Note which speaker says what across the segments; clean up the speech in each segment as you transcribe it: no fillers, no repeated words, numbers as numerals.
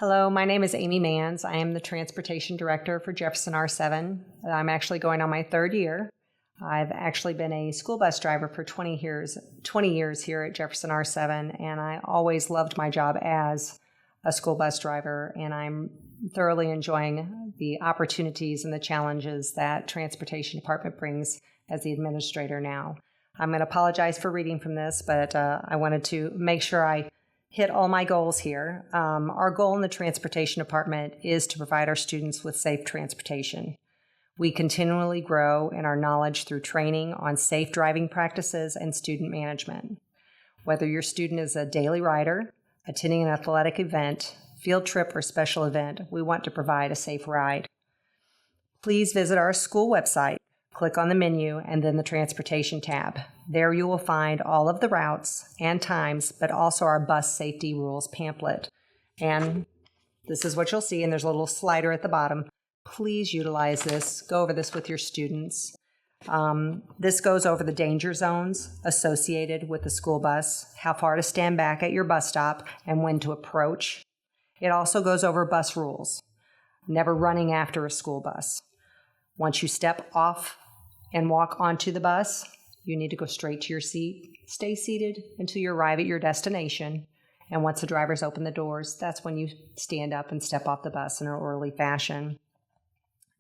Speaker 1: Hello, my name is Amy Manns. I am the Transportation Director for Jefferson R-VII. I'm actually going on my third year. I've actually been a school bus driver for 20 years here at Jefferson R-VII, and I always loved my job as a school bus driver, and I'm thoroughly enjoying the opportunities and the challenges that Transportation Department brings as the administrator now. I'm going to apologize for reading from this, but I wanted to make sure I hit all my goals here. Our goal in the Transportation Department is to provide our students with safe transportation. We continually grow in our knowledge through training on safe driving practices and student management. Whether your student is a daily rider, attending an athletic event, field trip, or special event, we want to provide a safe ride. Please visit our school website, click on the menu, and then the Transportation tab. There you will find all of the routes and times, but also our bus safety rules pamphlet. And this is what you'll see, and there's a little slider at the bottom. Please utilize this. Go over this with your students. This goes over the danger zones associated with the school bus, how far to stand back at your bus stop, and when to approach. It also goes over bus rules, never running after a school bus. Once you step off and walk onto the bus, you need to go straight to your seat. Stay seated until you arrive at your destination. And once the drivers open the doors, that's when you stand up and step off the bus in an orderly fashion.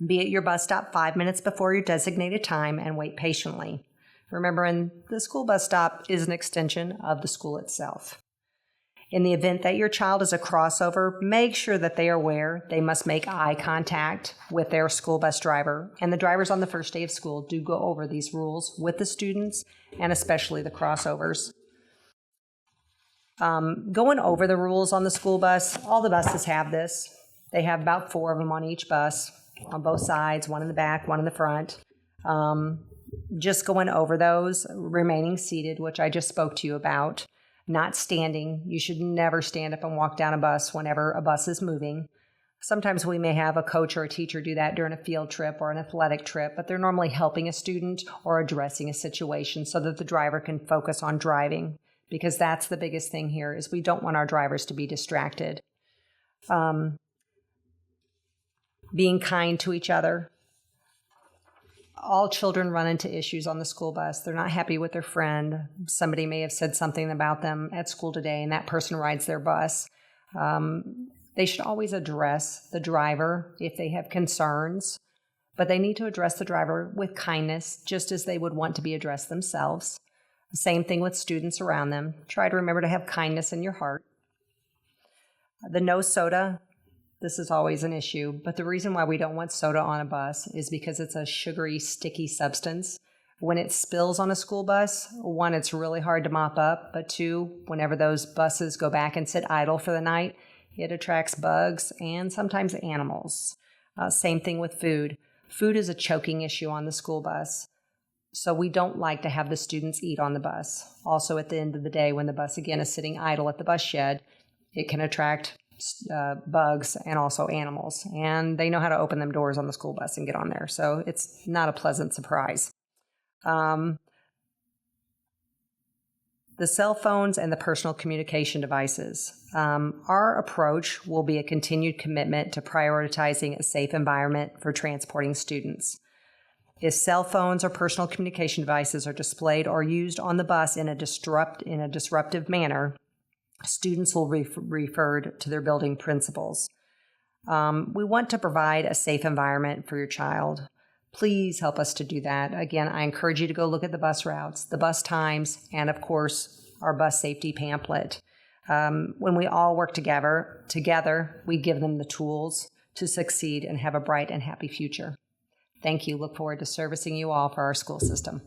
Speaker 1: Be at your bus stop 5 minutes before your designated time and wait patiently. Remember, the school bus stop is an extension of the school itself. In the event that your child is a crossover, make sure that they are aware they must make eye contact with their school bus driver. And the drivers on the first day of school do go over these rules with the students and especially the crossovers. Going over the rules on the school bus, all the buses have this. They have about 4 of them on each bus, on both sides, one in the back, one in the front. Just going over those, remaining seated, which I just spoke to you about. Not standing. You should never stand up and walk down a bus whenever a bus is moving. Sometimes we may have a coach or a teacher do that during a field trip or an athletic trip, but they're normally helping a student or addressing a situation so that the driver can focus on driving, because that's the biggest thing here is we don't want our drivers to be distracted. Being kind to each other. All children run into issues on the school bus. They're not happy with their friend. Somebody may have said something about them at school today, and that person rides their bus. They should always address the driver if they have concerns, but they need to address the driver with kindness, just as they would want to be addressed themselves. The same thing with students around them. Try to remember to have kindness in your heart. The no soda. This is always an issue, but the reason why we don't want soda on a bus is because it's a sugary, sticky substance. When it spills on a school bus, 1, it's really hard to mop up, but 2, whenever those buses go back and sit idle for the night, it attracts bugs and sometimes animals. Same thing with food. Food is a choking issue on the school bus, so we don't like to have the students eat on the bus. Also, at the end of the day, when the bus again is sitting idle at the bus shed, it can attract bugs and also animals, and they know how to open them doors on the school bus and get on there, so it's not a pleasant surprise. The cell phones and the personal communication devices. Our approach will be a continued commitment to prioritizing a safe environment for transporting students. If cell phones or personal communication devices are displayed or used on the bus in a disruptive manner, students will be referred to their building principals. We want to provide a safe environment for your child. Please help us to do that. Again, I encourage you to go look at the bus routes, the bus times, and of course, our bus safety pamphlet. When we all work together, we give them the tools to succeed and have a bright and happy future. Thank you. Look forward to servicing you all for our school system.